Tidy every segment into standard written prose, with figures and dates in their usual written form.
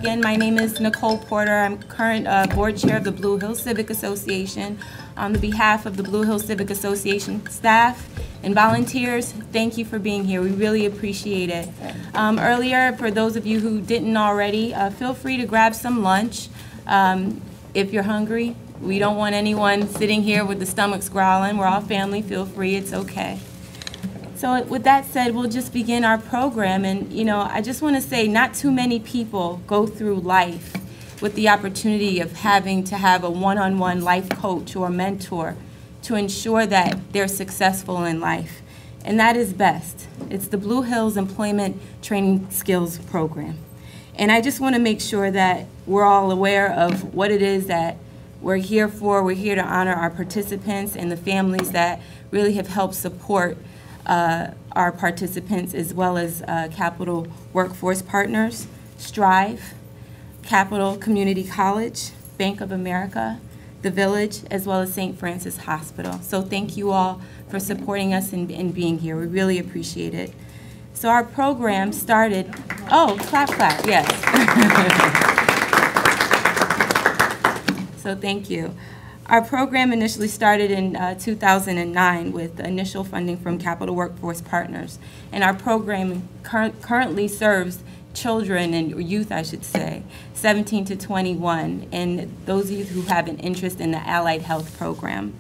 Again, my name is Nicole Porter. I'm current board chair of the Blue Hills Civic Association. On the behalf of the Blue Hills Civic Association staff and volunteers, thank you for being here. We really appreciate it. Earlier, for those of you who didn't already, feel free to grab some lunch if you're hungry. We don't want anyone sitting here with the stomachs growling. We're all family. Feel free. It's okay. So with that said, we'll just begin our program. And, you know, I just want to say not too many people go through life with the opportunity of having to have a one-on-one life coach or mentor to ensure that they're successful in life. And that is BHEST. It's the Blue Hills Employment Training Skills Program. And I just want to make sure that we're all aware of what it is that we're here for. We're here to honor our participants and the families that really have helped support our participants, as well as Capital Workforce Partners, Strive, Capital Community College, Bank of America, The Village, as well as St. Francis Hospital. So thank you all for supporting us and being here. We really appreciate it. So our program started, oh, clap, clap, yes. So thank you. Our program initially started in 2009 with initial funding from Capital Workforce Partners. And our program currently serves children and youth, I should say, 17 to 21, and those youth who have an interest in the allied health program.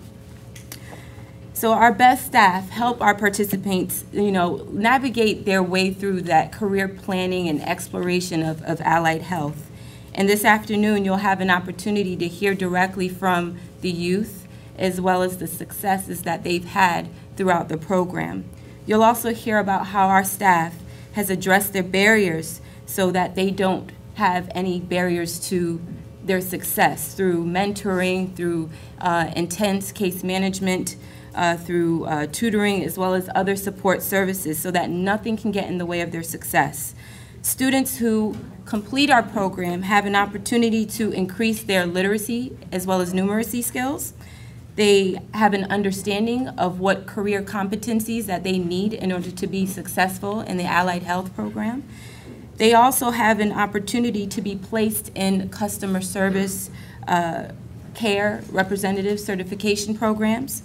So our BHEST staff help our participants, you know, navigate their way through that career planning and exploration of allied health. And this afternoon, you'll have an opportunity to hear directly from the youth, as well as the successes that they've had throughout the program. You'll also hear about how our staff has addressed their barriers so that they don't have any barriers to their success through mentoring, through intense case management, through tutoring, as well as other support services, so that nothing can get in the way of their success. Students who complete our program have an opportunity to increase their literacy as well as numeracy skills. They have an understanding of what career competencies that they need in order to be successful in the allied health program. They also have an opportunity to be placed in customer service care representative certification programs.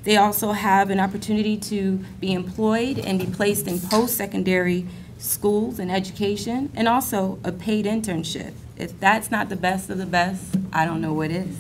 They also have an opportunity to be employed and be placed in post-secondary schools and education, and also a paid internship. If that's not the best of the best, I don't know what is.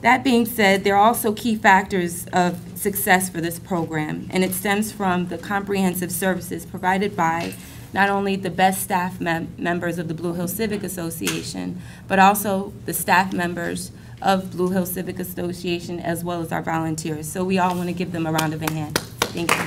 That being said, there are also key factors of success for this program, and it stems from the comprehensive services provided by not only the BHEST staff members of the Blue Hills Civic Association, but also the staff members of Blue Hills Civic Association, as well as our volunteers. So we all want to give them a round of a hand. Thank you.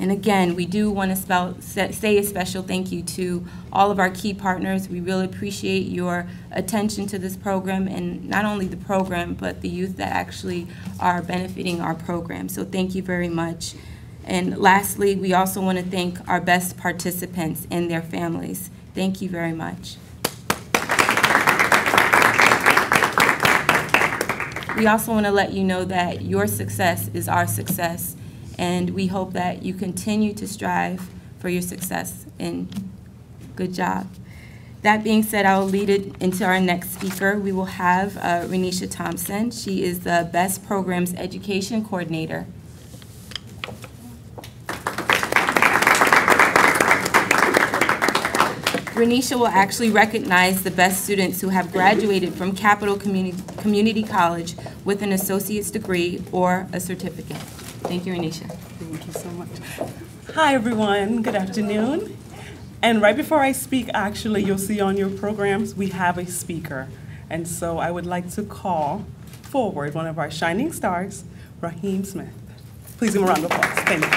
And again, we do want to say a special thank you to all of our key partners. We really appreciate your attention to this program, and not only the program, but the youth that actually are benefiting our program. So thank you very much. And lastly, we also want to thank our BHEST participants and their families. Thank you very much. We also want to let you know that your success is our success, and we hope that you continue to strive for your success, and good job. That being said, I will lead it into our next speaker. We will have Renisha Thompson. She is the BHEST Program's Education Coordinator. Renisha will actually recognize the best students who have graduated from Capital Community College with an associate's degree or a certificate. Thank you, Renisha. Thank you so much. Hi, everyone. Good afternoon. And right before I speak, actually, you'll see on your programs, we have a speaker. And so I would like to call forward one of our shining stars, Raheem Smith. Please give him a round of applause. Thank you.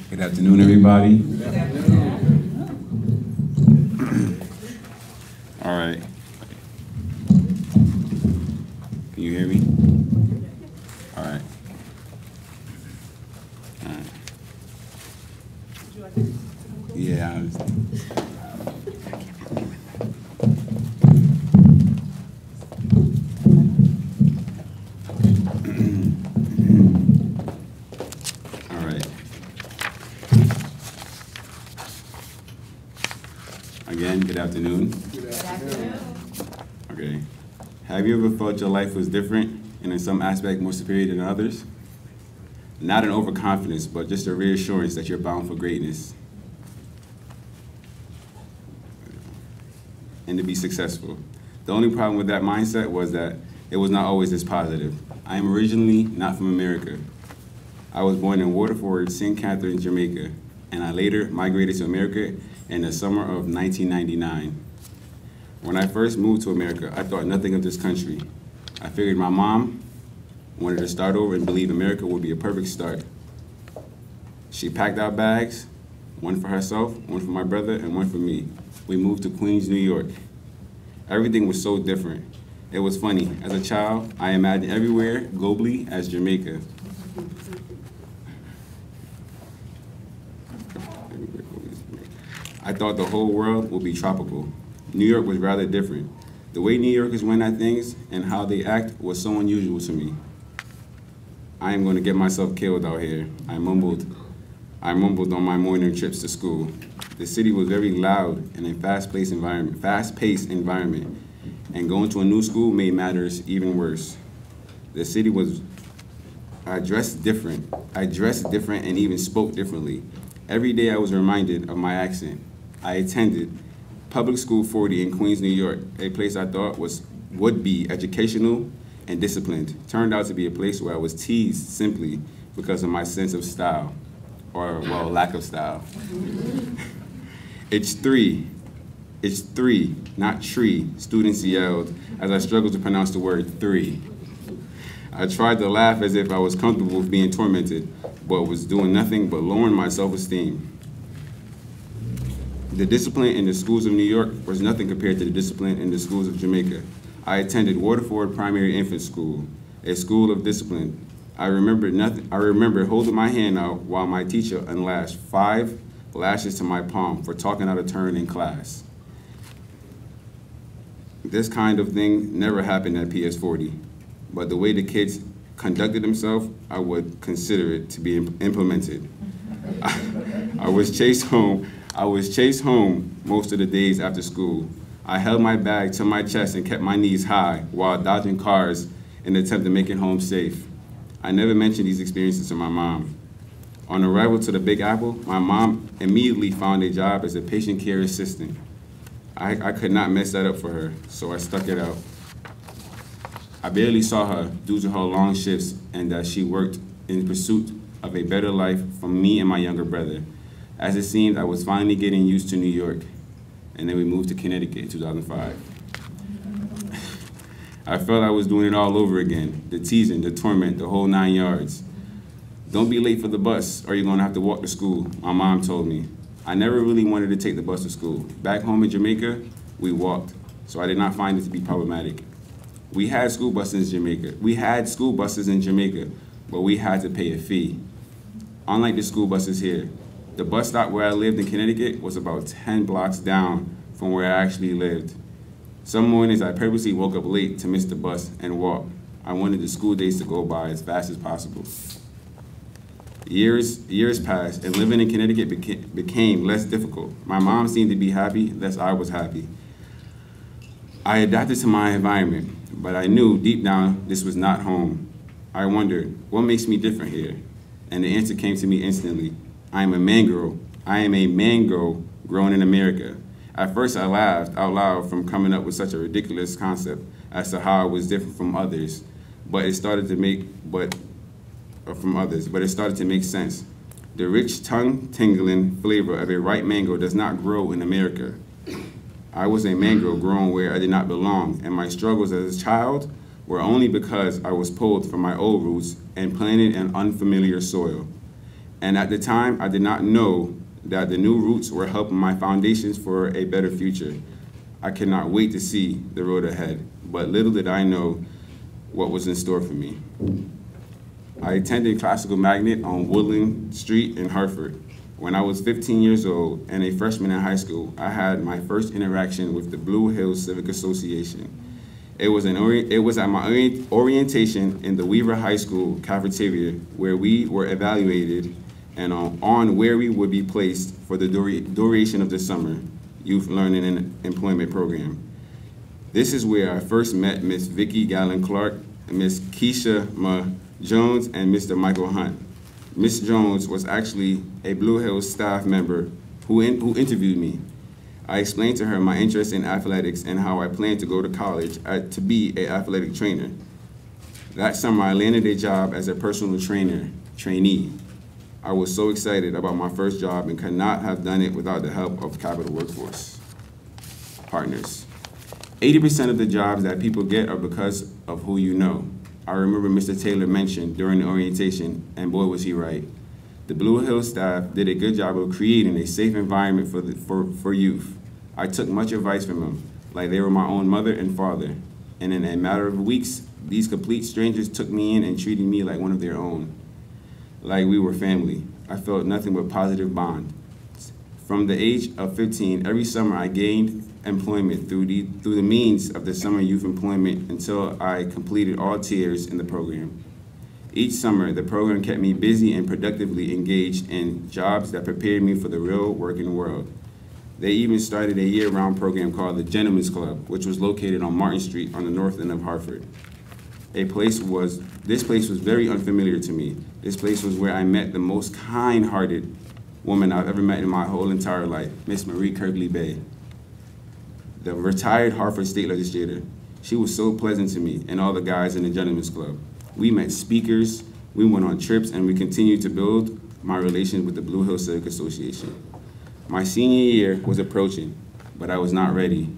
Good afternoon, everybody. Good afternoon. All right. Can you hear me? All right. Yeah. Again, good afternoon. Good afternoon. Okay. Have you ever felt your life was different and in some aspect more superior than others? Not an overconfidence, but just a reassurance that you're bound for greatness and to be successful. The only problem with that mindset was that it was not always this positive. I am originally not from America. I was born in Waterford, St. Catharines, Jamaica, and I later migrated to America in the summer of 1999. When I first moved to America, I thought nothing of this country. I figured my mom wanted to start over and believed America would be a perfect start. She packed our bags, one for herself, one for my brother, and one for me. We moved to Queens, New York. Everything was so different. It was funny. As a child, I imagined everywhere globally as Jamaica. I thought the whole world would be tropical. New York was rather different. The way New Yorkers went at things and how they act was so unusual to me. I am going to get myself killed out here, I mumbled on my morning trips to school. The city was very loud and a fast-paced environment, and going to a new school made matters even worse. The city was, I dressed different and even spoke differently. Every day I was reminded of my accent. I attended Public School 40 in Queens, New York, a place I thought would be educational and disciplined. Turned out to be a place where I was teased simply because of my sense of style, or, well, lack of style. It's three, not tree, students yelled as I struggled to pronounce the word three. I tried to laugh as if I was comfortable with being tormented, but was doing nothing but lowering my self-esteem. The discipline in the schools of New York was nothing compared to the discipline in the schools of Jamaica. I attended Waterford Primary Infant School, a school of discipline. I remember holding my hand out while my teacher unlashed 5 lashes to my palm for talking out of turn in class. This kind of thing never happened at PS40, but the way the kids conducted themselves, I would consider it to be implemented. I was chased home most of the days after school. I held my bag to my chest and kept my knees high while dodging cars in an attempt to make it home safe. I never mentioned these experiences to my mom. On arrival to the Big Apple, my mom immediately found a job as a patient care assistant. I could not mess that up for her, so I stuck it out. I barely saw her due to her long shifts and that she worked in pursuit of a better life for me and my younger brother. As it seemed, I was finally getting used to New York, and then we moved to Connecticut in 2005. I felt I was doing it all over again, the teasing, the torment, the whole 9 yards. Don't be late for the bus or you're gonna have to walk to school, my mom told me. I never really wanted to take the bus to school. Back home in Jamaica, we walked, so I did not find it to be problematic. We had school buses in Jamaica, but we had to pay a fee. Unlike the school buses here, the bus stop where I lived in Connecticut was about 10 blocks down from where I actually lived. Some mornings I purposely woke up late to miss the bus and walk. I wanted the school days to go by as fast as possible. Years passed and living in Connecticut became less difficult. My mom seemed to be happy, thus I was happy. I adapted to my environment, but I knew deep down this was not home. I wondered, what makes me different here? And the answer came to me instantly. I am a mango grown in America. At first I laughed out loud from coming up with such a ridiculous concept as to how I was different from others, but it started to make sense. The rich, tongue-tingling flavor of a ripe mango does not grow in America. I was a mango grown where I did not belong, and my struggles as a child were only because I was pulled from my old roots and planted in unfamiliar soil. And at the time, I did not know that the new roots were helping my foundations for a better future. I could not wait to see the road ahead, but little did I know what was in store for me. I attended Classical Magnet on Woodland Street in Hartford. When I was 15 years old and a freshman in high school, I had my first interaction with the Blue Hills Civic Association. It was at my orientation in the Weaver High School cafeteria where we were evaluated and on where we would be placed for the duration of the summer. Youth Learning and Employment Program. This is where I first met Ms. Vicki Gallen-Clark, Ms. Keisha Ma Jones, and Mr. Michael Hunt. Ms. Jones was actually a Blue Hills staff member who interviewed me. I explained to her my interest in athletics and how I planned to go to college to be an athletic trainer. That summer, I landed a job as a personal trainee. I was so excited about my first job and could not have done it without the help of Capital Workforce Partners. 80% of the jobs that people get are because of who you know. I remember Mr. Taylor mentioned during the orientation, and boy was he right. The Blue Hills staff did a good job of creating a safe environment for youth. I took much advice from them, like they were my own mother and father. And in a matter of weeks, these complete strangers took me in and treated me like one of their own. Like we were family. I felt nothing but positive bond. From the age of 15, every summer I gained employment through the means of the summer youth employment until I completed all tiers in the program. Each summer, the program kept me busy and productively engaged in jobs that prepared me for the real working world. They even started a year-round program called the Gentlemen's Club, which was located on Martin Street on the north end of Hartford. This place was very unfamiliar to me. This place was where I met the most kind-hearted woman I've ever met in my whole entire life, Miss Marie Kirkley Bay, the retired Hartford State Legislator. She was so pleasant to me and all the guys in the Gentlemen's Club. We met speakers, we went on trips, and we continued to build my relation with the Blue Hills Civic Association. My senior year was approaching, but I was not ready.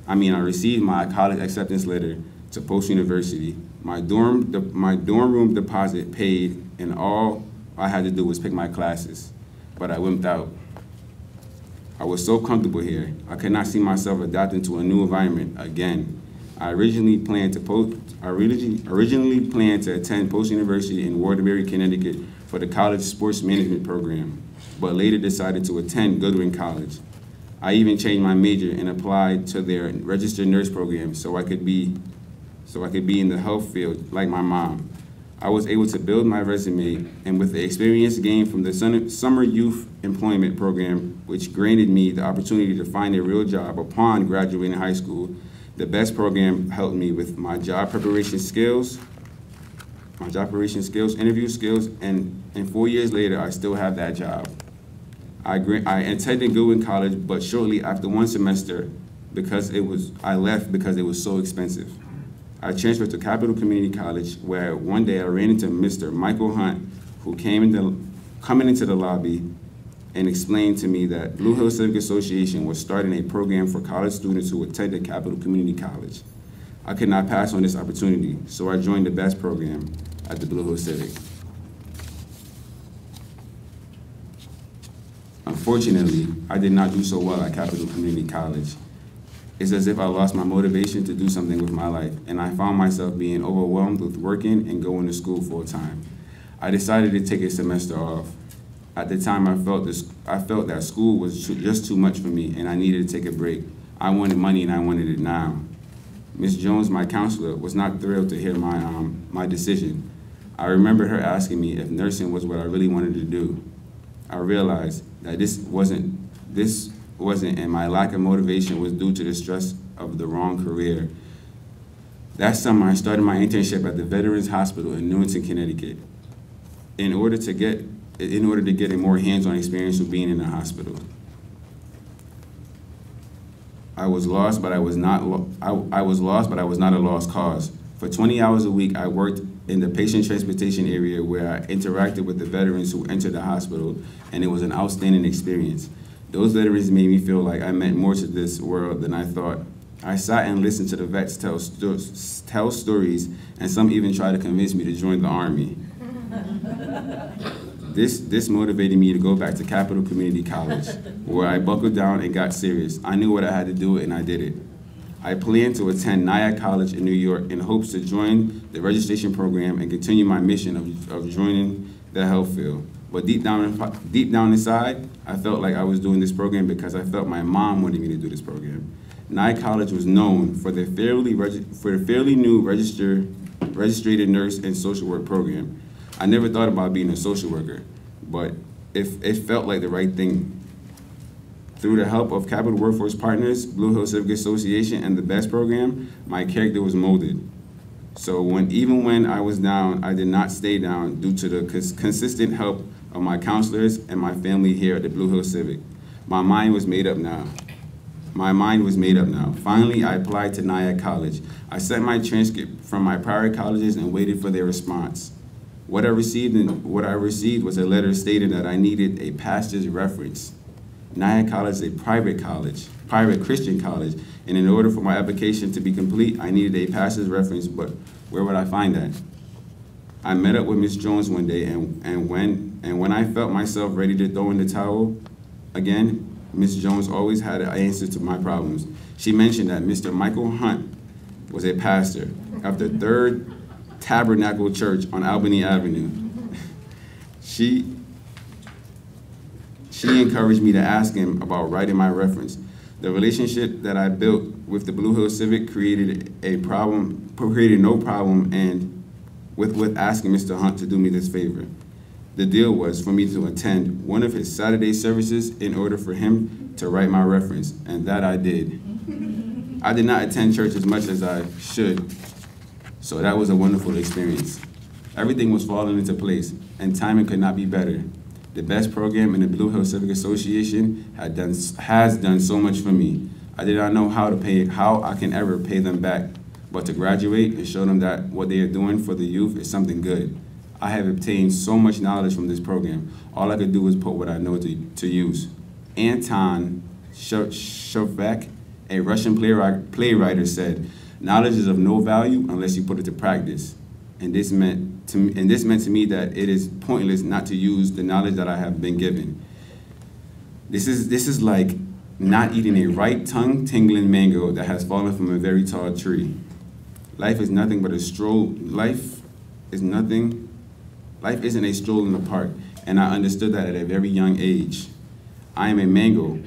I received my college acceptance letter to Post University. My dorm room deposit paid, and all I had to do was pick my classes, but I wimped out. I was so comfortable here, I could not see myself adapting to a new environment again. I originally planned to attend Post University in Waterbury, Connecticut for the college sports management program, but later decided to attend Goodwin College. I even changed my major and applied to their registered nurse program so I could be in the health field like my mom. I was able to build my resume, and with the experience gained from the summer youth employment program, which granted me the opportunity to find a real job upon graduating high school, the BHEST program helped me with my job preparation skills, interview skills, and 4 years later, I still have that job. I attended Goodwin College, but shortly after one semester, I left because it was so expensive. I transferred to Capital Community College, where one day I ran into Mr. Michael Hunt, who coming into the lobby and explained to me that Blue Hills Civic Association was starting a program for college students who attended Capital Community College. I could not pass on this opportunity, so I joined the BHEST program at the Blue Hills Civic. Unfortunately, I did not do so well at Capital Community College. It's as if I lost my motivation to do something with my life, and I found myself being overwhelmed with working and going to school full time. I decided to take a semester off. At the time, I felt that school was just too much for me, and I needed to take a break. I wanted money, and I wanted it now. Ms. Jones, my counselor, was not thrilled to hear my decision. I remember her asking me if nursing was what I really wanted to do. I realized that this wasn't, and my lack of motivation was due to the stress of the wrong career. That summer, I started my internship at the Veterans Hospital in Newington, Connecticut, in order to get a more hands-on experience with being in the hospital. I was lost, but I was not a lost cause. For 20 hours a week, I worked in the patient transportation area where I interacted with the veterans who entered the hospital, and it was an outstanding experience. Those veterans made me feel like I meant more to this world than I thought. I sat and listened to the vets tell stories, and some even tried to convince me to join the Army. This motivated me to go back to Capital Community College, where I buckled down and got serious. I knew what I had to do, and I did it. I planned to attend Nyack College in New York in hopes to join the registration program and continue my mission of joining the health field. But deep down inside, I felt like I was doing this program because I felt my mom wanted me to do this program. Nyack College was known for the fairly new registered nurse and social work program. I never thought about being a social worker, but it felt like the right thing Through the help of Capital Workforce Partners, Blue Hills Civic Association, and the BHEST Program, my character was molded. So even when I was down, I did not stay down due to the consistent help of my counselors and my family here at the Blue Hills Civic. My mind was made up now. Finally, I applied to NIAC College. I sent my transcript from my prior colleges and waited for their response. What I received was a letter stating that I needed a pastor's reference. NIAC College is a private Christian college, and in order for my application to be complete, I needed a pastor's reference, but where would I find that? I met up with Ms. Jones one day, and when I felt myself ready to throw in the towel again, Ms. Jones always had an answer to my problems. She mentioned that Mr. Michael Hunt was a pastor of the Third Tabernacle Church on Albany Avenue. She encouraged me to ask him about writing my reference. The relationship that I built with the Blue Hills Civic created no problem, and with asking Mr. Hunt to do me this favor. The deal was for me to attend one of his Saturday services in order for him to write my reference, and that I did. I did not attend church as much as I should, so that was a wonderful experience. Everything was falling into place, and timing could not be better. The BHEST Program and the Blue Hills Civic Association has done so much for me. I did not know how I can ever pay them back, but to graduate and show them that what they are doing for the youth is something good. I have obtained so much knowledge from this program. All I could do is put what I know to use. Anton Shevchuk, a Russian playwright, said, "Knowledge is of no value unless you put it to practice." And this meant to me that it is pointless not to use the knowledge that I have been given. This is like not eating a ripe, tongue-tingling mango that has fallen from a very tall tree. Life is nothing but a stroll. Life isn't a stroll in the park, and I understood that at a very young age. I am a mango,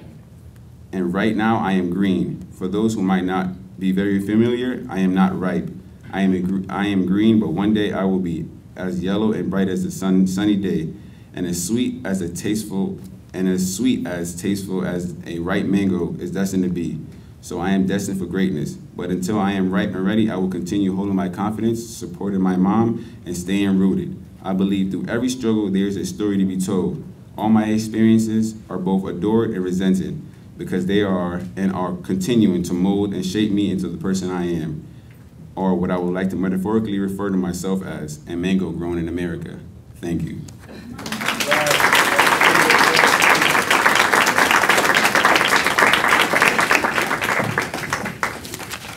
and right now I am green. For those who might not be very familiar, I am not ripe. I am green, but one day I will be as yellow and bright as the sunny day, and as sweet as tasteful as a ripe mango is destined to be. So I am destined for greatness. But until I am ripe and ready, I will continue holding my confidence, supporting my mom, and staying rooted. I believe through every struggle there is a story to be told. All my experiences are both adored and resented because they are and are continuing to mold and shape me into the person I am, or what I would like to metaphorically refer to myself as, a mango grown in America. Thank you.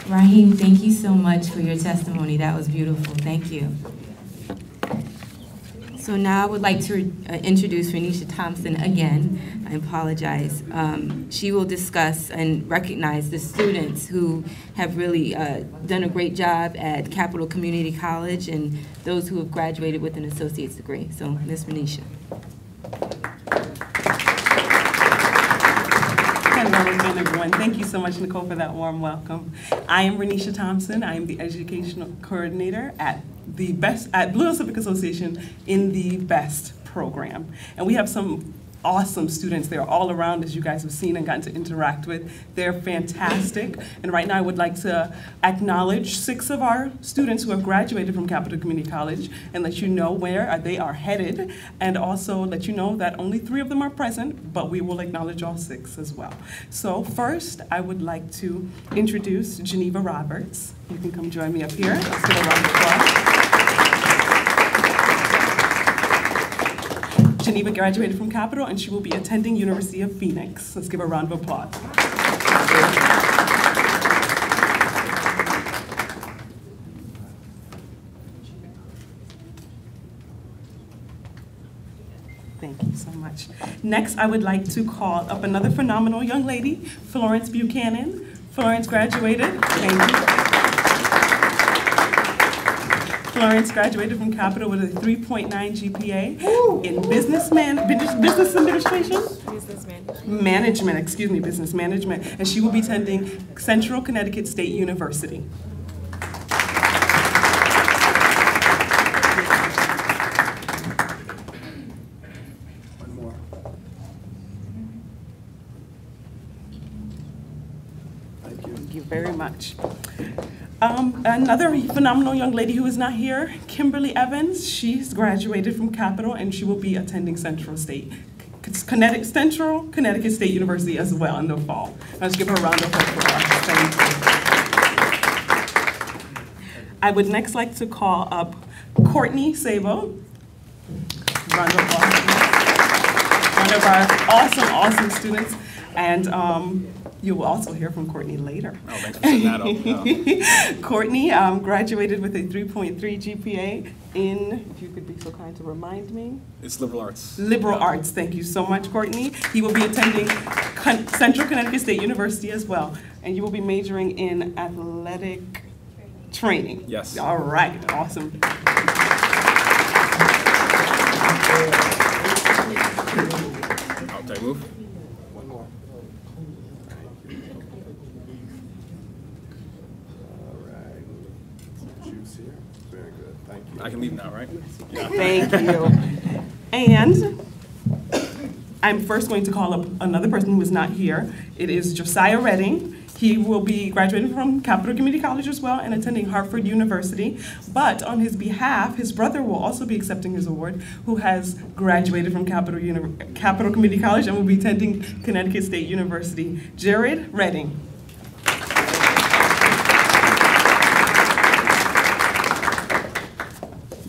Raheem, thank you so much for your testimony. That was beautiful. Thank you. So now I would like to introduce Renisha Thompson again. I apologize. She will discuss and recognize the students who have really done a great job at Capital Community College and those who have graduated with an associate's degree. So, Ms. Renisha. Hello again, everyone. Thank you so much, Nicole, for that warm welcome. I am Renisha Thompson. I am the educational coordinator at Blue Hills Civic Association in the BHEST program. And we have some awesome students. They're all around, as you guys have seen and gotten to interact with. They're fantastic. And right now I would like to acknowledge 6 of our students who have graduated from Capital Community College and let you know where they are headed, and also let you know that only 3 of them are present, but we will acknowledge all 6 as well. So first, I would like to introduce Geneva Roberts. You can come join me up here. Let's give a round of applause. Geneva graduated from Capital, and she will be attending University of Phoenix. Let's give her a round of applause. Thank you so much. Next, I would like to call up another phenomenal young lady, Florence Buchanan. Florence graduated. Thank you. Florence graduated from Capital with a 3.9 GPA in business administration? Business management. Business management. And she will be attending Central Connecticut State University. Thank you very much. Another phenomenal young lady who is not here, Kimberly Evans. She's graduated from Capital and she will be attending Connecticut State University as well in the fall. Let's give her a round of applause. Thank you. I would next like to call up Courtney Sabo. Round of applause. One of our awesome students. And you will also hear from Courtney later. Oh, thanks for setting that up. Yeah. Courtney graduated with a 3.3 GPA in, if you could be so kind to remind me. It's liberal arts. Liberal arts, thank you so much, Courtney. He will be attending Central Connecticut State University as well. And you will be majoring in athletic training. Yes. All right, awesome. Okay, move. I can leave now, right? Yeah. Thank you. And I'm first going to call up another person who is not here. It is Josiah Redding. He will be graduating from Capital Community College as well and attending Hartford University. But on his behalf, his brother will also be accepting his award, who has graduated from Capital Community College and will be attending Connecticut State University. Jared Redding.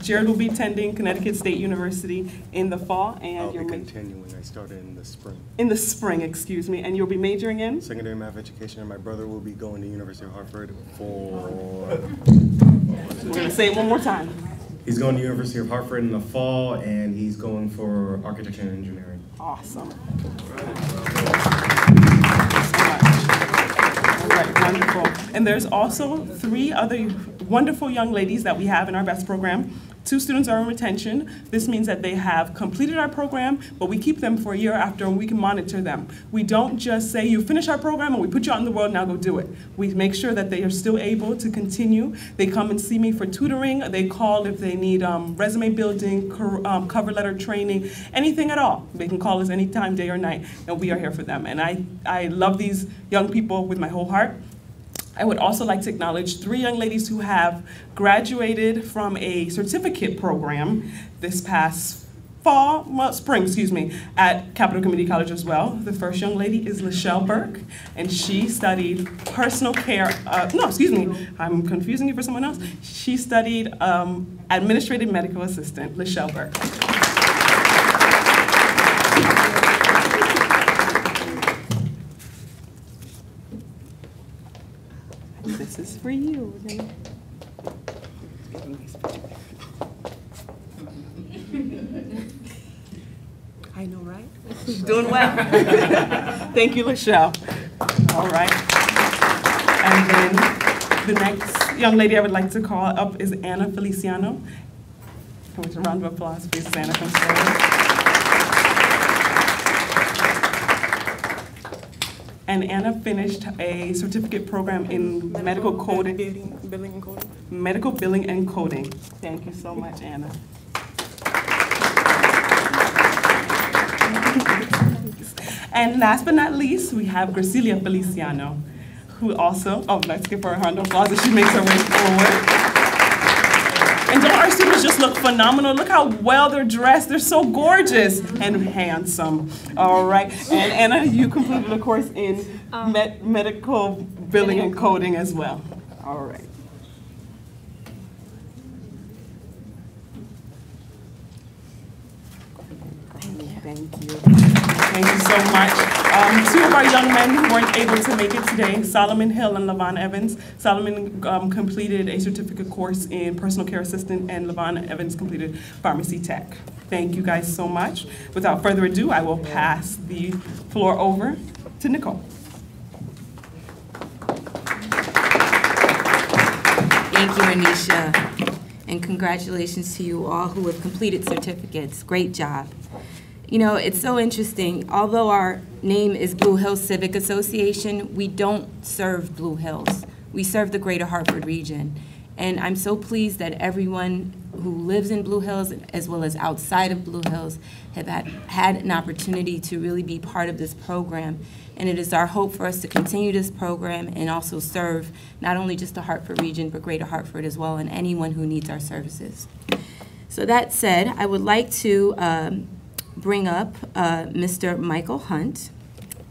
Jared will be attending Connecticut State University in the fall, and I'll be continuing. I started in the spring. In the spring, excuse me, and you'll be majoring in? Secondary math education, and my brother will be going to University of Hartford for... We're going to say it one more time. He's going to University of Hartford in the fall, and he's going for architecture and engineering. Awesome. All right, wonderful. And there's also 3 other wonderful young ladies that we have in our BHEST program. 2 students are in retention. This means that they have completed our program, but we keep them for a year after and we can monitor them. We don't just say, you finish our program and we put you out in the world, now go do it. We make sure that they are still able to continue. They come and see me for tutoring. They call if they need resume building, cover letter training, anything at all. They can call us anytime, day or night, and we are here for them. And I love these young people with my whole heart. I would also like to acknowledge 3 young ladies who have graduated from a certificate program this past spring, at Capital Community College as well. The first young lady is Lachelle Burke, and she studied personal care, I'm confusing you for someone else. She studied administrative medical assistant, Lachelle Burke. This is for you. I know, right? Doing well. Thank you, Lachelle. All right. And then the next young lady I would like to call up is Anna Feliciano. With a round of applause, please, Anna, come forward. And Anna finished a certificate program in medical coding. Billing and coding. Medical billing and coding. Thank you so much, Anna. And last but not least, we have Gracilia Feliciano, who also, let's give her a round of applause as she makes her way forward. And don't our students just look phenomenal? Look how well they're dressed. They're so gorgeous and handsome. All right. And Anna, you completed a course in medical billing and coding as well. All right. Thank you. Thank you so much. 2 of our young men who weren't able to make it today, Solomon Hill and Levon Evans. Solomon completed a certificate course in personal care assistant, and Levon Evans completed pharmacy tech. Thank you guys so much. Without further ado, I will pass the floor over to Nicole. Thank you, Anisha, and congratulations to you all who have completed certificates. Great job. You know, it's so interesting. Although our name is Blue Hills Civic Association, we don't serve Blue Hills. We serve the greater Hartford region. And I'm so pleased that everyone who lives in Blue Hills, as well as outside of Blue Hills, have had an opportunity to really be part of this program. And it is our hope for us to continue this program and also serve not only just the Hartford region, but Greater Hartford as well, and anyone who needs our services. So that said, I would like to bring up Mr. Michael Hunt.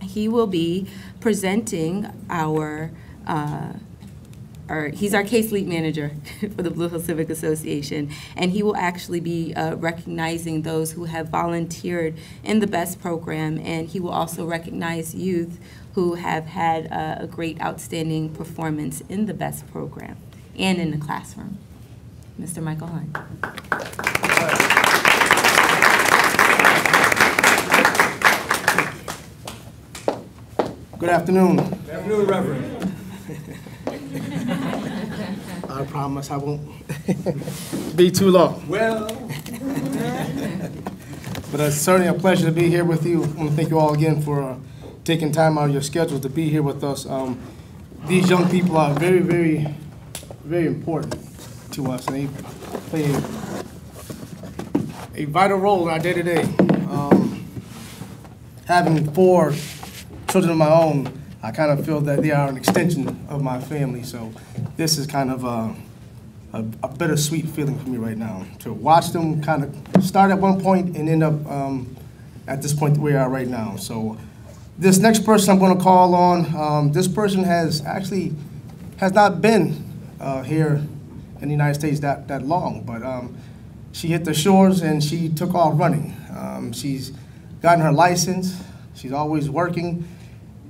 He will be presenting he's our case lead manager for the Blue Hills Civic Association, and he will actually be recognizing those who have volunteered in the BHEST program, and he will also recognize youth who have had a great outstanding performance in the BHEST program and in the classroom. Mr. Michael Hunt. Good afternoon. Good afternoon, Reverend. I promise I won't be too long. Well. But it's certainly a pleasure to be here with you. I want to thank you all again for taking time out of your schedule to be here with us. These young people are very, very, very important to us, and they play a vital role in our day-to-day. Having 4 children of my own, I kind of feel that they are an extension of my family. So this is kind of a bittersweet feeling for me right now, to watch them kind of start at one point and end up at this point where we are right now. So this next person I'm going to call on, this person has not been here in the United States that long, but she hit the shores and she took off running. She's gotten her license, she's always working,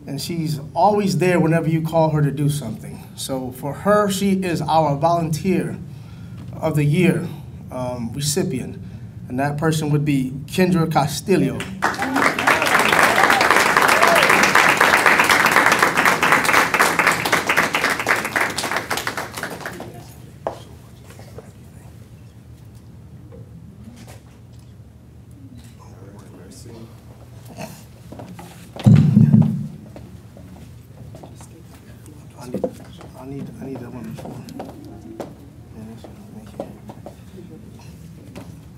and she's always there whenever you call her to do something. So for her, she is our Volunteer of the Year recipient, and that person would be Kendra Castillo. I need that one before.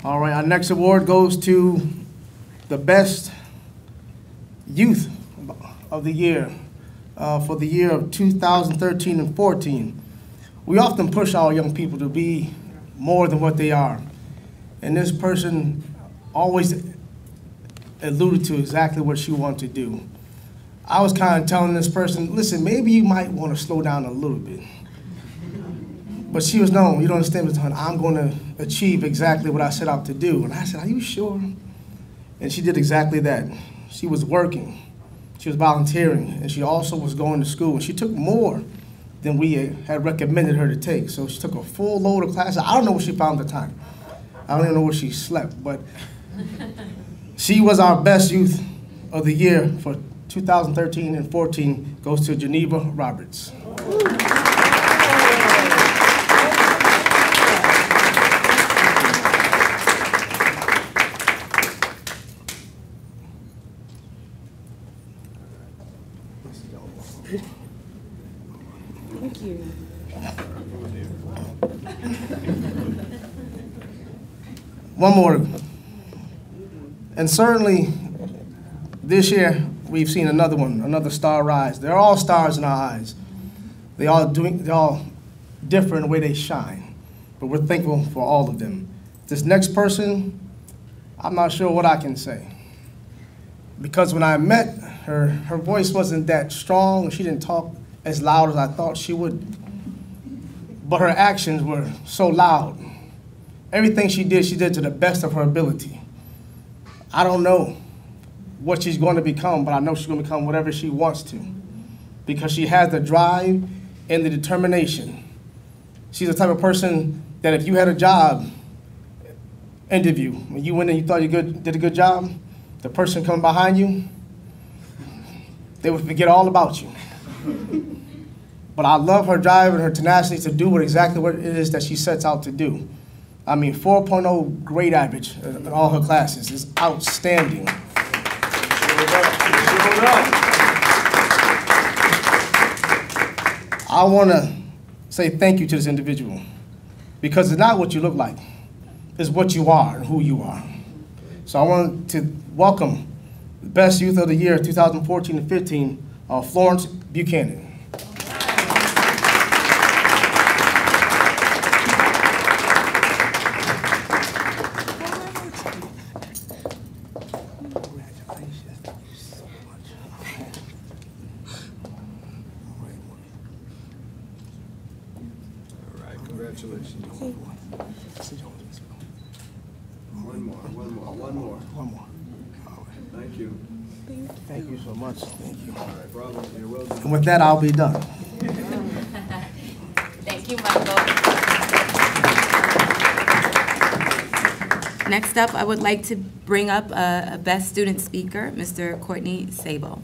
All right, our next award goes to the best youth of the year for the year of 2013 and 14. We often push our young people to be more than what they are. And this person always alluded to exactly what she wanted to do. I was kind of telling this person, listen, maybe you might want to slow down a little bit. But she was, no, you don't understand, Mr. Hunt, I'm going to achieve exactly what I set out to do. And I said, are you sure? And she did exactly that. She was working, she was volunteering, and she also was going to school. And she took more than we had recommended her to take. So she took a full load of classes. I don't know what she found at the time. I don't even know where she slept, but she was our best youth of the year for 2013 and 14, goes to Geneva Roberts. Thank you. One more. And certainly this year, we've seen another star rise. They're all stars in our eyes. They're all different in the way they shine. But we're thankful for all of them. This next person, I'm not sure what I can say. Because when I met her, her voice wasn't that strong. She didn't talk as loud as I thought she would. But her actions were so loud. Everything she did to the best of her ability. I don't know what she's going to become, but I know she's going to become whatever she wants to, because she has the drive and the determination. She's the type of person that if you had a job interview, when you went in and you thought you did a good job, the person coming behind you, they would forget all about you. But I love her drive and her tenacity to do exactly what it is that she sets out to do. I mean, 4.0 grade average in all her classes is outstanding. I want to say thank you to this individual, because it's not what you look like, it's what you are and who you are. So I want to welcome the Best Youth of the Year 2014 and 15, Florence Buchanan. Congratulations. One more. Thank you. Thank you so much. Thank you. All right, bravo. You're welcome. And with that, I'll be done. Thank you, Michael. Next up, I would like to bring up a Best Student Speaker, Mr. Courtney Sable.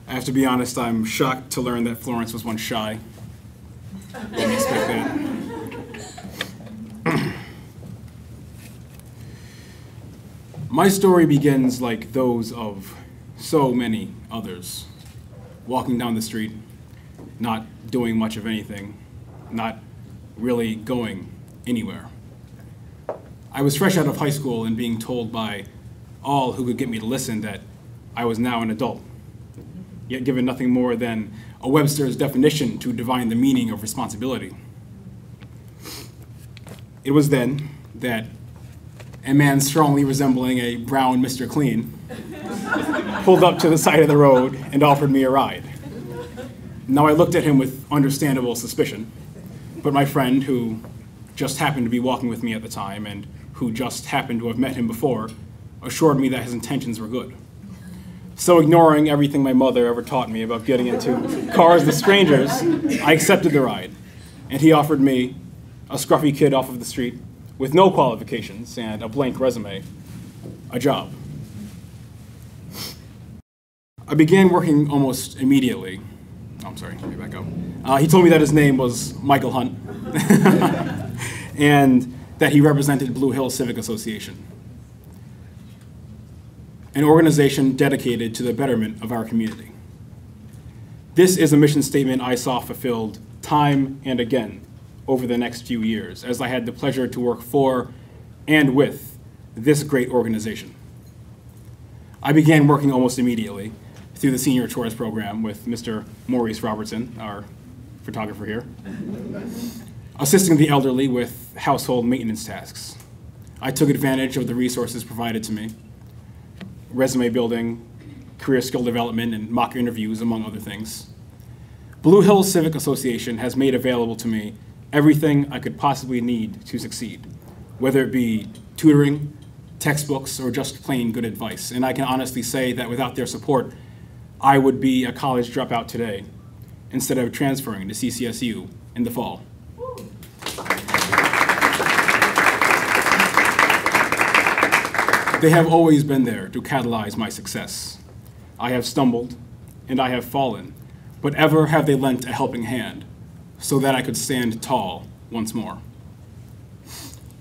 I have to be honest, I'm shocked to learn that Florence was once shy. Didn't expect that. My story begins like those of so many others. Walking down the street, not doing much of anything, not really going anywhere. I was fresh out of high school and being told by all who could get me to listen that I was now an adult, yet given nothing more than a Webster's definition to define the meaning of responsibility. It was then that a man strongly resembling a brown Mr. Clean pulled up to the side of the road and offered me a ride. Now I looked at him with understandable suspicion, but my friend, who just happened to be walking with me at the time and who just happened to have met him before, assured me that his intentions were good. So ignoring everything my mother ever taught me about getting into cars with strangers, I accepted the ride, and he offered me, a scruffy kid off of the street with no qualifications and a blank resume, a job. I began working almost immediately. Oh, I'm sorry, let me back up. He told me that his name was Michael Hunt and that he represented Blue Hills Civic Association, an organization dedicated to the betterment of our community. This is a mission statement I saw fulfilled time and again over the next few years, as I had the pleasure to work for and with this great organization. I began working almost immediately through the Senior Tourist Program with Mr. Maurice Robertson, our photographer here, assisting the elderly with household maintenance tasks. I took advantage of the resources provided to me: resume building, career skill development, and mock interviews, among other things. Blue Hills Civic Association has made available to me everything I could possibly need to succeed, whether it be tutoring, textbooks, or just plain good advice. And I can honestly say that without their support, I would be a college dropout today instead of transferring to CCSU in the fall. They have always been there to catalyze my success. I have stumbled and I have fallen, but ever have they lent a helping hand so that I could stand tall once more.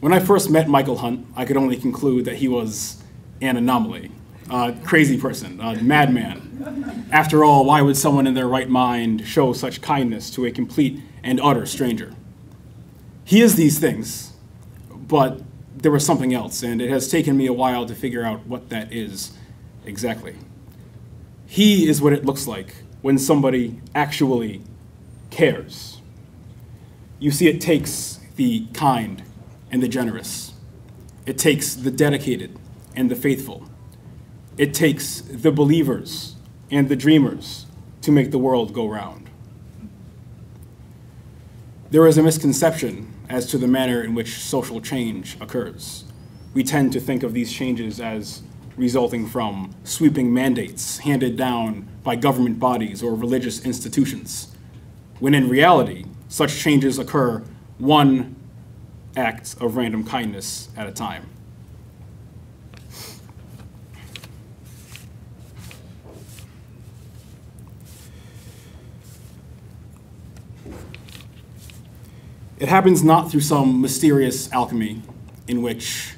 When I first met Michael Hunt, I could only conclude that he was an anomaly, a crazy person, a madman. After all, why would someone in their right mind show such kindness to a complete and utter stranger? He is these things, but there was something else, and it has taken me a while to figure out what that is exactly. He is what it looks like when somebody actually cares. You see, it takes the kind and the generous. It takes the dedicated and the faithful. It takes the believers and the dreamers to make the world go round. There is a misconception as to the manner in which social change occurs. We tend to think of these changes as resulting from sweeping mandates handed down by government bodies or religious institutions, when in reality, such changes occur one act of random kindness at a time. It happens not through some mysterious alchemy in which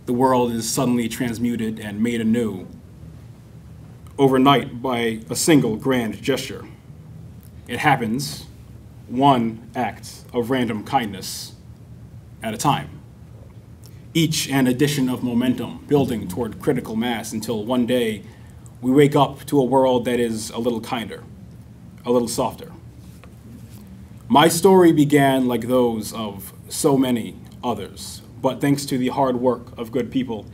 the world is suddenly transmuted and made anew overnight by a single grand gesture. It happens one act of random kindness at a time. Each an addition of momentum building toward critical mass until one day we wake up to a world that is a little kinder, a little softer. My story began like those of so many others, but thanks to the hard work of good people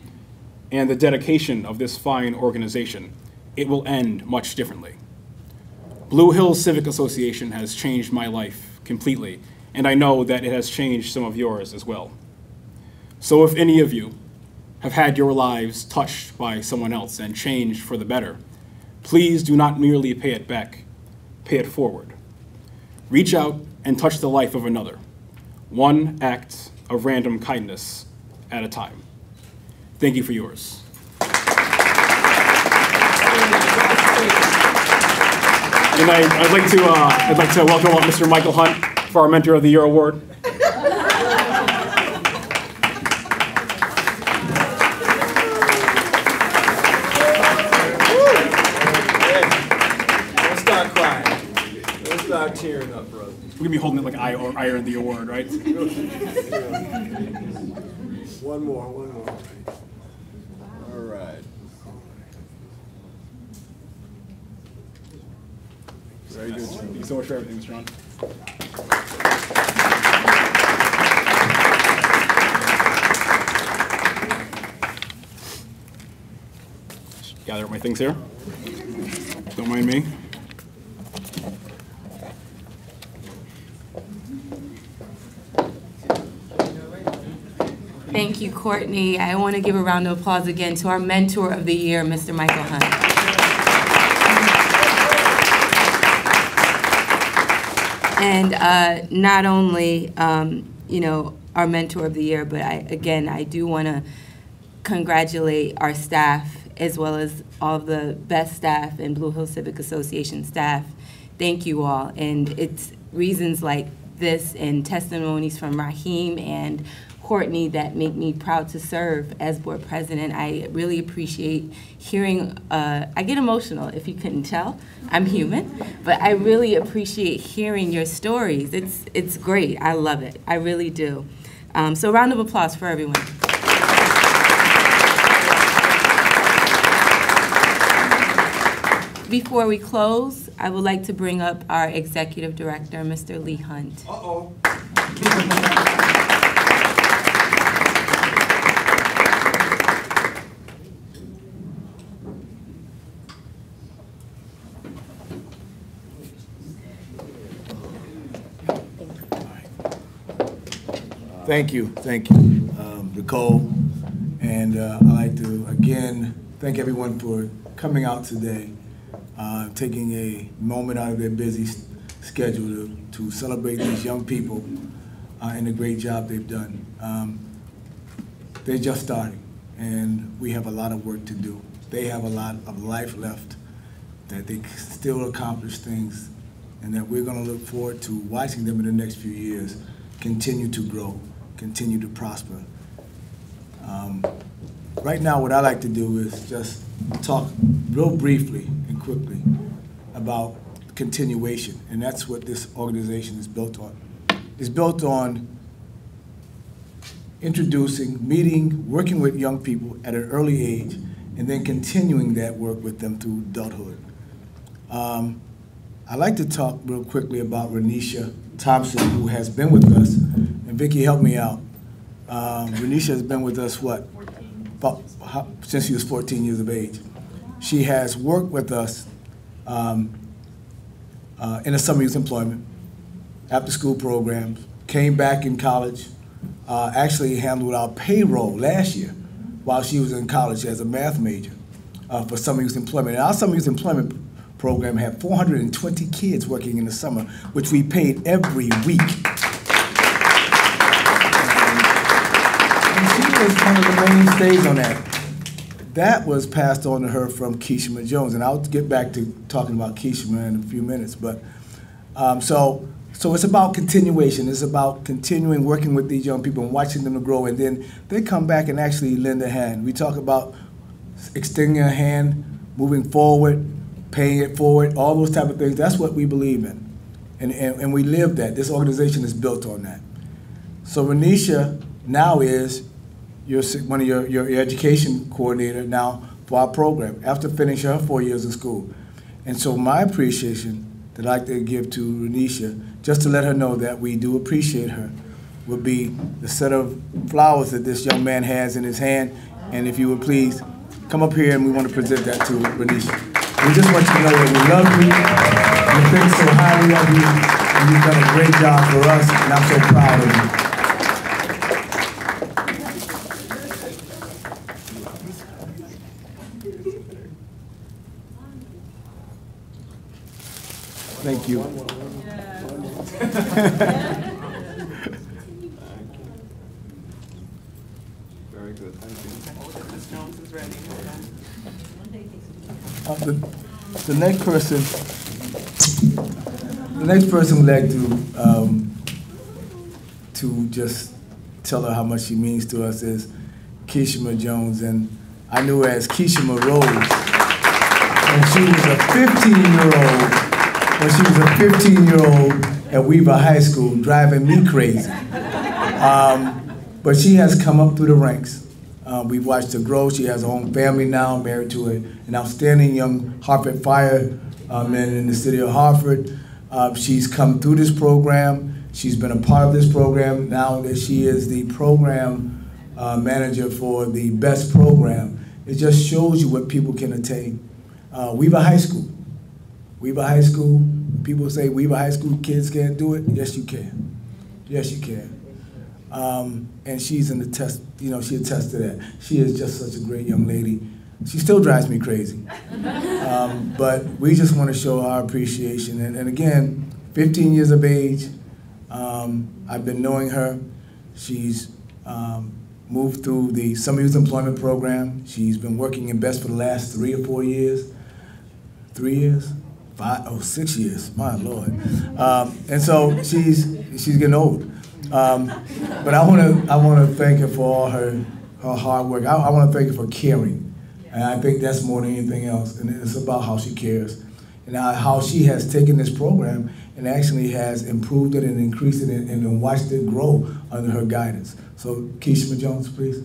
and the dedication of this fine organization, it will end much differently. Blue Hills Civic Association has changed my life completely, and I know that it has changed some of yours as well. So if any of you have had your lives touched by someone else and changed for the better, please do not merely pay it back, pay it forward. Reach out and touch the life of another, one act of random kindness at a time. Thank you for yours. And I'd like to welcome Mr. Michael Hunt for our Mentor of the Year award. Don't start crying. Don't start tearing up, brother. We're gonna be holding it like I earned the award, right? One more. All right. Very good. Thank you so much for everything, Mr. Hunt. Gather up my things here. Don't mind me. Thank you, Courtney. I want to give a round of applause again to our Mentor of the Year, Mr. Michael Hunt. And not only, our Mentor of the Year, but I do want to congratulate our staff as well as all of the BHEST staff and Blue Hills Civic Association staff. Thank you all. And it's reasons like this and testimonies from Raheem and Courtney that make me proud to serve as board president. I really appreciate hearing, I get emotional if you couldn't tell, I'm human, but I really appreciate hearing your stories. It's great, I love it, I really do. So a round of applause for everyone. Before we close, I would like to bring up our executive director, Mr. Lee Hunt. Uh-oh. Thank you, Nicole. And I'd like to, again, thank everyone for coming out today, taking a moment out of their busy schedule to celebrate these young people and the great job they've done. They're just starting, and we have a lot of work to do. They have a lot of life left, that they still accomplish things, and that we're going to look forward to watching them in the next few years continue to grow, continue to prosper. Right now, what I like to do is just talk real briefly and quickly about continuation, and that's what this organization is built on. It's built on introducing, meeting, working with young people at an early age, and then continuing that work with them through adulthood. I'd like to talk real quickly about Renisha Thompson, who has been with us, and Vicki, help me out. Renisha has been with us, since she was 14 years of age. She has worked with us in the summer youth employment, after-school programs, came back in college, actually handled our payroll last year while she was in college as a math major for summer youth employment. And our summer youth employment program had 420 kids working in the summer, which we paid every week. And she was one of the mainstays on that. That was passed on to her from Keishma Jones, and I'll get back to talking about Keishma in a few minutes. But so So it's about continuation. It's about continuing working with these young people and watching them to grow, and then they come back and actually lend a hand. We talk about extending a hand, moving forward, paying it forward, all those type of things. That's what we believe in, and we live that. This organization is built on that. So Renisha now is one of your education coordinator now for our program after finishing her 4 years of school. And so my appreciation that I'd like to give to Renisha, just to let her know that we do appreciate her, would be the set of flowers that this young man has in his hand. And if you would please come up here, and we want to present that to Renisha. We just want you to know that we love you, we think so highly of you, and you've done a great job for us, and I'm so proud of you. Thank you. Very good, thank you. Ms. Jones is ready. The next person would like to just tell her how much she means to us is Keishma Jones, and I knew her as Keishma Rose. And she was a 15-year-old. When she was a 15-year-old at Weaver High School, driving me crazy. But she has come up through the ranks. We've watched her grow. She has her own family now, married to an outstanding young Hartford fireman in the city of Hartford. She's come through this program. She's been a part of this program now that she is the program manager for the BHEST Program. It just shows you what people can attain. Weaver High School. Weaver High School, people say Weaver High School kids can't do it. Yes, you can. Yes, you can. And she's in the test, you know, she attests to that. She is just such a great young lady. She still drives me crazy. But we just want to show our appreciation. And again, 15 years of age, I've been knowing her. She's moved through the Summer Youth Employment Program. She's been working in BHEST for the last 3 or 4 years. 3 years? 6 years, my Lord. And so she's getting old. But I want to thank her for all her hard work. I want to thank her for caring. And I think that's more than anything else. And it's about how she cares. And how she has taken this program and actually has improved it and increased it and watched it grow under her guidance. So Keishma Jones, please.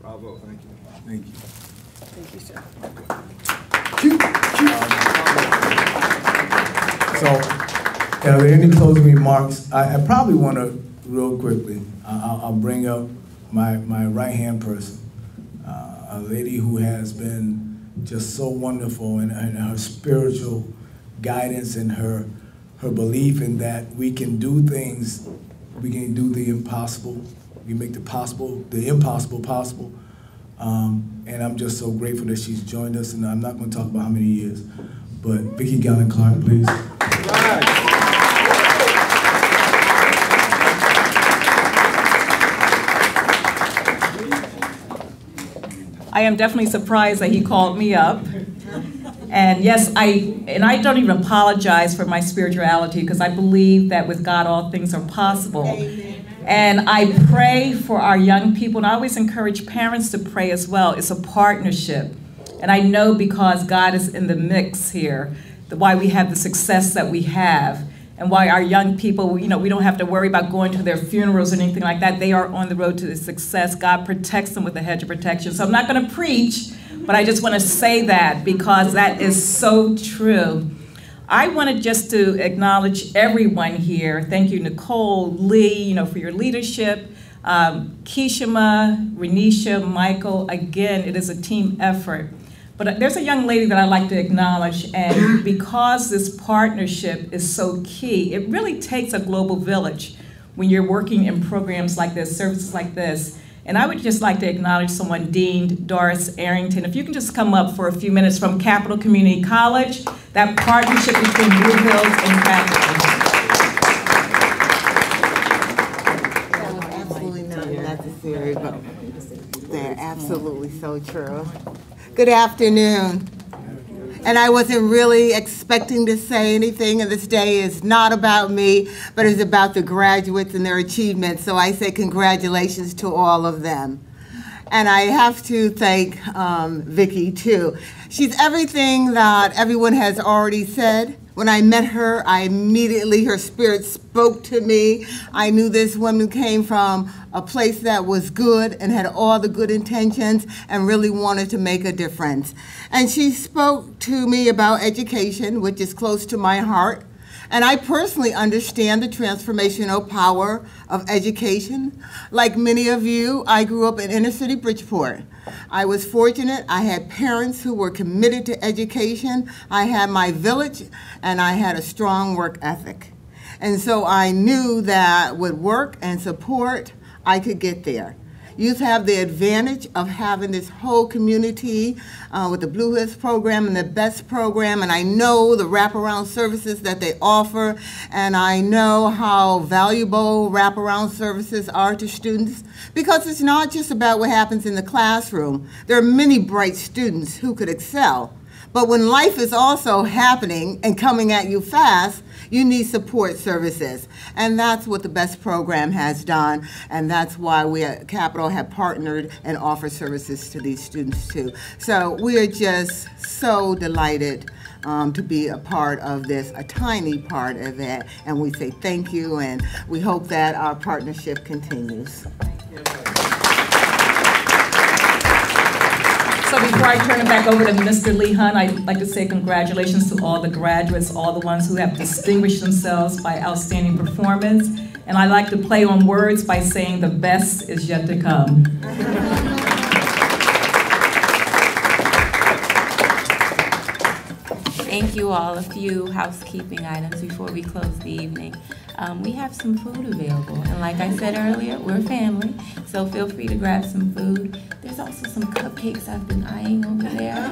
Bravo, thank you. Thank you. Thank you, sir. So, are there any closing remarks? I probably want to, real quickly, I'll bring up my right-hand person, a lady who has been just so wonderful in her spiritual guidance and her belief in that we can do things, we can do the impossible, we make the impossible possible. And I'm just so grateful that she's joined us, and I'm not going to talk about how many years, but Vicki Gallen-Clark, please. I am definitely surprised that he called me up. And yes, I don't even apologize for my spirituality, because I believe that with God all things are possible. And I pray for our young people, and I always encourage parents to pray as well. It's a partnership. And I know because God is in the mix here, why we have the success that we have, and why our young people, you know, we don't have to worry about going to their funerals or anything like that. They are on the road to the success. God protects them with a hedge of protection. So I'm not going to preach, but I just want to say that because that is so true. I wanted just to acknowledge everyone here. Thank you, Nicole, Lee, you know, for your leadership. Keishma, Renisha, Michael, again, it is a team effort. But there's a young lady that I'd like to acknowledge, and because this partnership is so key, it really takes a global village when you're working in programs like this, services like this. And I would just like to acknowledge someone, Dean Doris Arrington. If you can just come up for a few minutes from Capital Community College, that partnership between Blue Hills and Capital. That was absolutely not necessary, but they're absolutely so true. Good afternoon. And I wasn't really expecting to say anything, and this day is not about me, but it's about the graduates and their achievements. So I say congratulations to all of them. And I have to thank Vicki too. She's everything that everyone has already said. When I met her, her spirit spoke to me. I knew this woman came from a place that was good and had all the good intentions and really wanted to make a difference. And she spoke to me about education, which is close to my heart. And I personally understand the transformational power of education. Like many of you, I grew up in inner city Bridgeport. I was fortunate. I had parents who were committed to education. I had my village, and I had a strong work ethic. And so I knew that with work and support, I could get there. Youth have the advantage of having this whole community with the Blue Hills Program and the BHEST Program, and I know the wraparound services that they offer, and I know how valuable wraparound services are to students, because it's not just about what happens in the classroom. There are many bright students who could excel, but when life is also happening and coming at you fast, you need support services. And that's what the BHEST Program has done, and that's why we at Capital have partnered and offer services to these students too. So we are just so delighted to be a part of this, a tiny part of it, and we say thank you, and we hope that our partnership continues. So before I turn it back over to Mr. Lee Hunt, I'd like to say congratulations to all the graduates, all the ones who have distinguished themselves by outstanding performance. And I like to play on words by saying the best is yet to come. Thank you all. A few housekeeping items before we close the evening. We have some food available, and like I said earlier, we're family, so feel free to grab some food. There's also some cupcakes I've been eyeing over there.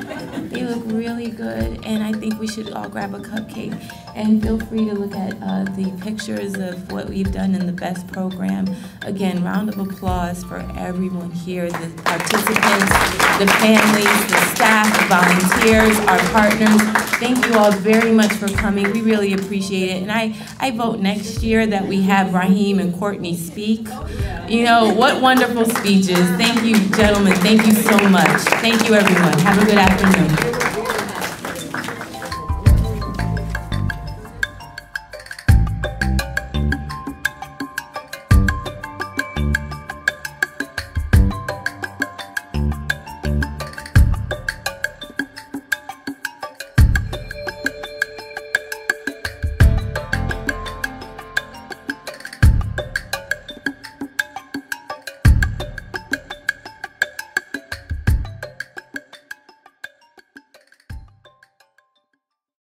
They look really good, and I think we should all grab a cupcake. And feel free to look at the pictures of what we've done in the BHEST Program. Again, round of applause for everyone here, the participants, the families, the staff, the volunteers, our partners. Thank you all very much for coming. We really appreciate it. And I vote next year that we have Raheem and Courtney speak. You know, what wonderful speeches. Thank you, gentlemen. Thank you so much. Thank you, everyone. Have a good afternoon.